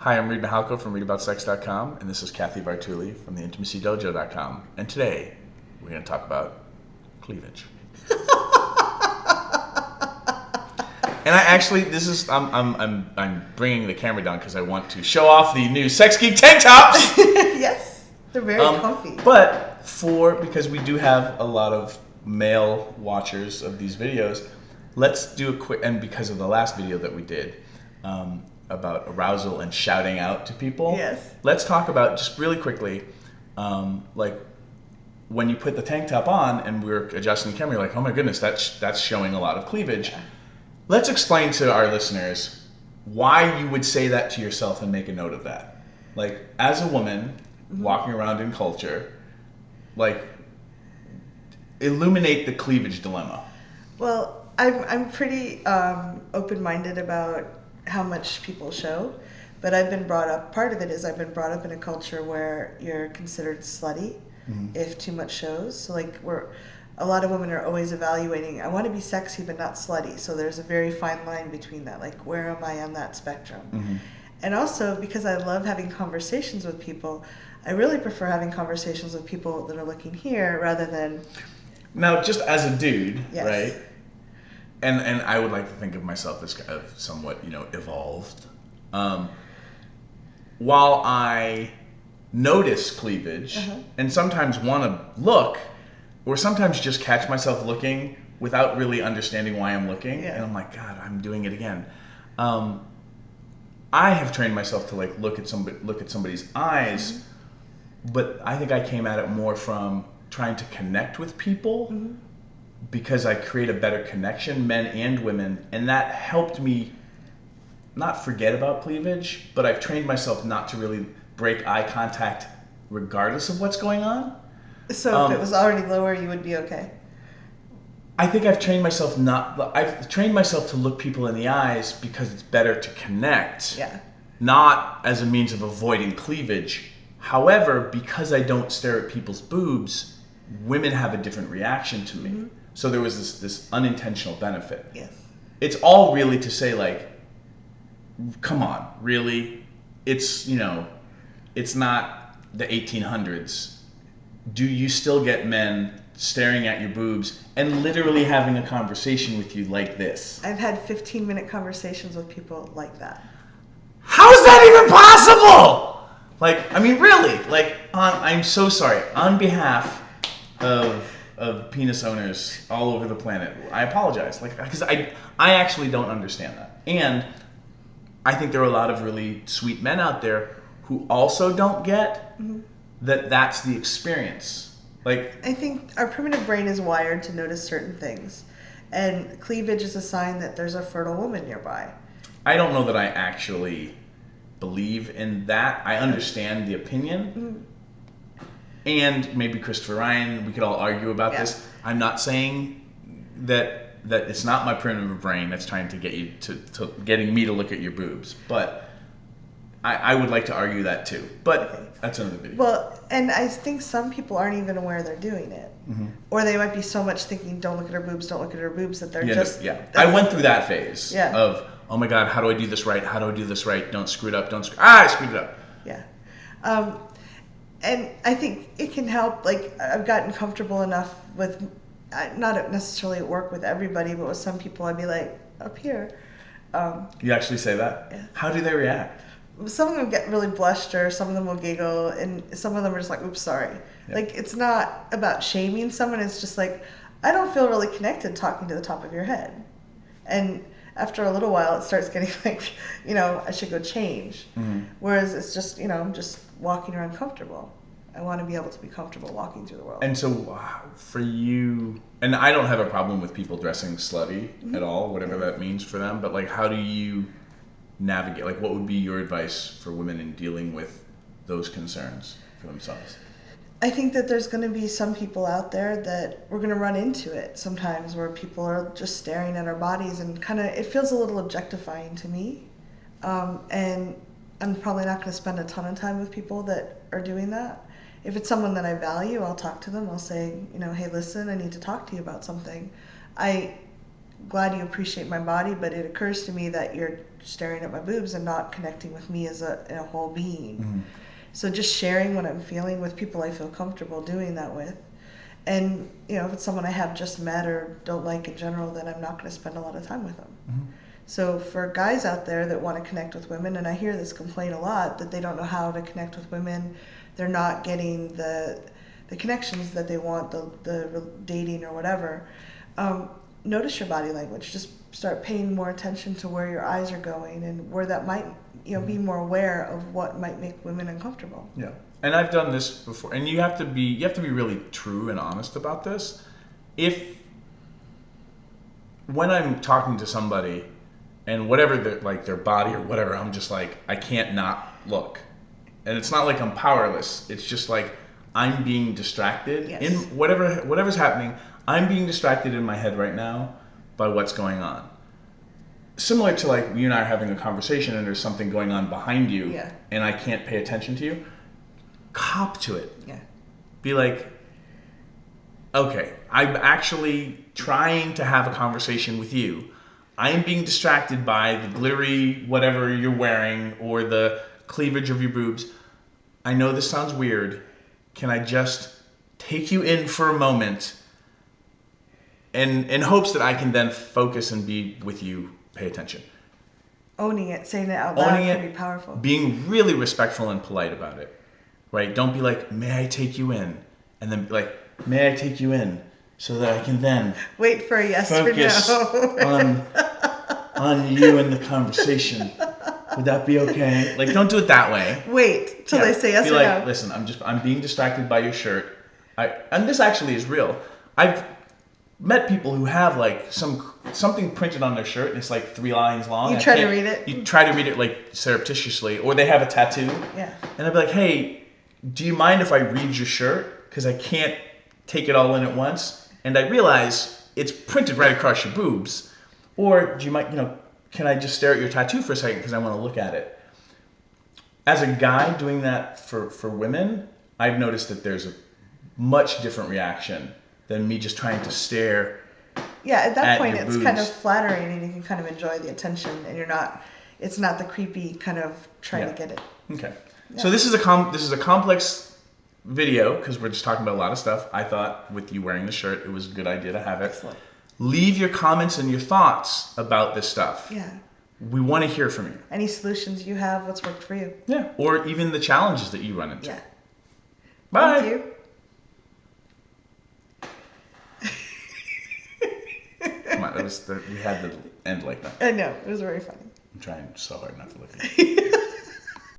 Hi, I'm Reid from readaboutsex.com, and this is Cathy Bartuli from theintimacydojo.com. And today, we're going to talk about cleavage. And I'm bringing the camera down because I want to show off the new Sex Geek tank tops. Yes, they're very comfy. Because we do have a lot of male watchers of these videos, let's do a quick, and because of the last video that we did about arousal and shouting out to people, yes, let's talk about just really quickly, like when you put the tank top on and we're adjusting the camera, you're like, oh my goodness, that's showing a lot of cleavage. Yeah. Let's explain to our listeners why you would say that to yourself and make a note of that. Like, as a woman walking around in culture, like, illuminate the cleavage dilemma. Well, I'm pretty open-minded about how much people show, but I've been brought up, part of it is I've been brought up in a culture where you're considered slutty if too much shows. So like a lot of women are always evaluating, I want to be sexy but not slutty. So there's a very fine line between that, like where am I on that spectrum? And also because I love having conversations with people, I really prefer having conversations with people that are looking here rather than... Now, just as a dude, yes, right? And I would like to think of myself as kind of somewhat, evolved. While I notice cleavage and sometimes want to look, or sometimes just catch myself looking without really understanding why I'm looking, and I'm like, God, I'm doing it again. I have trained myself to like look at somebody's eyes, but I think I came at it more from trying to connect with people because I create a better connection, men and women, and that helped me not forget about cleavage, but I've trained myself not to really break eye contact regardless of what's going on. So if it was already lower, you would be okay? I think I've trained myself to look people in the eyes because it's better to connect, not as a means of avoiding cleavage. However, because I don't stare at people's boobs, women have a different reaction to me. So there was this unintentional benefit. Yes. It's all really to say, like, come on, really? It's, it's not the 1800s. Do you still get men staring at your boobs and literally having a conversation with you like this? I've had 15-minute conversations with people like that. How is that even possible? Like, I mean, really, like, I'm so sorry. On behalf of penis owners all over the planet, I apologize. Like, because I actually don't understand that. And I think there are a lot of really sweet men out there who also don't get that that's the experience. Like, I think our primitive brain is wired to notice certain things. And cleavage is a sign that there's a fertile woman nearby. I don't know that I actually believe in that. I understand the opinion. And maybe Christopher Ryan, we could all argue about this. I'm not saying that it's not my primitive brain that's trying to get you to getting me to look at your boobs. But I would like to argue that too. But that's another video. Well, and I think some people aren't even aware they're doing it. Or they might be so much thinking, don't look at her boobs, don't look at her boobs, that they're just... Yeah, I went through that phase of, oh my God, how do I do this right? How do I do this right? Don't screw it up. I screwed it up. Yeah. And I think it can help. Like, I've gotten comfortable enough with, not necessarily work with everybody, but with some people I'd be like, up here. You actually say that? Yeah. How do they react? Some of them get really blushed, or some of them will giggle, and some of them are just like, oops, sorry. Yeah. Like, it's not about shaming someone, it's just like, I don't feel really connected talking to the top of your head. And after a little while, it starts getting like, I should go change. Whereas it's just, I'm just walking around comfortable. I want to be able to be comfortable walking through the world. And so for you, and I don't have a problem with people dressing slutty at all, whatever that means for them, but like, how do you navigate? Like, what would be your advice for women in dealing with those concerns for themselves? I think that there's going to be some people out there that we're going to run into it sometimes, where people are just staring at our bodies and kind of, it feels a little objectifying to me. And I'm probably not going to spend a ton of time with people that are doing that. If it's someone that I value, I'll talk to them. I'll say, hey, listen, I need to talk to you about something. I glad you appreciate my body, but it occurs to me that you're staring at my boobs and not connecting with me as a whole being. Mm-hmm. So just sharing what I'm feeling with people I feel comfortable doing that with. And, if it's someone I have just met or don't like in general, then I'm not going to spend a lot of time with them. Mm-hmm. So for guys out there that want to connect with women, and I hear this complaint a lot, that they don't know how to connect with women, they're not getting the connections that they want, the dating or whatever. Notice your body language. Just start paying more attention to where your eyes are going and where that might, be more aware of what might make women uncomfortable. Yeah. And I've done this before, and you have to be really true and honest about this. When I'm talking to somebody and whatever their body or whatever, I'm just like, I can't not look. And it's not like I'm powerless. It's just like I'm being distracted. Yes. In whatever's happening. I'm being distracted in my head right now by what's going on. Similar to like you and I are having a conversation and there's something going on behind you, Yeah. and I can't pay attention to you. Cop to it. Yeah. Be like, okay, I'm actually trying to have a conversation with you. I am being distracted by the glittery whatever you're wearing or the cleavage of your boobs. I know this sounds weird. Can I just take you in for a moment in hopes that I can then focus and be with you, pay attention. Owning it, saying it out loud can be powerful. Being really respectful and polite about it, right? Don't be like, may I take you in? And then be like, may I take you in so that I can then wait for a yes focus or no. on you and the conversation. Would that be okay? Like, don't do it that way. Wait till they say yes or no. Listen, I'm being distracted by your shirt. And this actually is real. I've met people who have like something printed on their shirt and it's like 3 lines long. You try to read it? You try to read it like surreptitiously, or they have a tattoo. Yeah. And I'd be like, hey, do you mind if I read your shirt? Because I can't take it all in at once. And I realize it's printed right across your boobs. Or do you mind, can I just stare at your tattoo for a second because I want to look at it? As a guy doing that for women, I've noticed that there's a much different reaction than me just trying to stare. Yeah, at that point your it's boobs. kind of flattering and you can kind of enjoy the attention and it's not the creepy kind of trying to get it. Okay. Yeah. So this is a complex video because we're just talking about a lot of stuff. I thought with you wearing the shirt, it was a good idea to have it. Excellent. Leave your comments and your thoughts about this stuff. Yeah. We want to hear from you. Any solutions you have, what's worked for you. Yeah. Or even the challenges that you run into. Yeah. Bye. Thank you. Come on, we had the end like that. I know, it was very funny. I'm trying so hard not to look at you.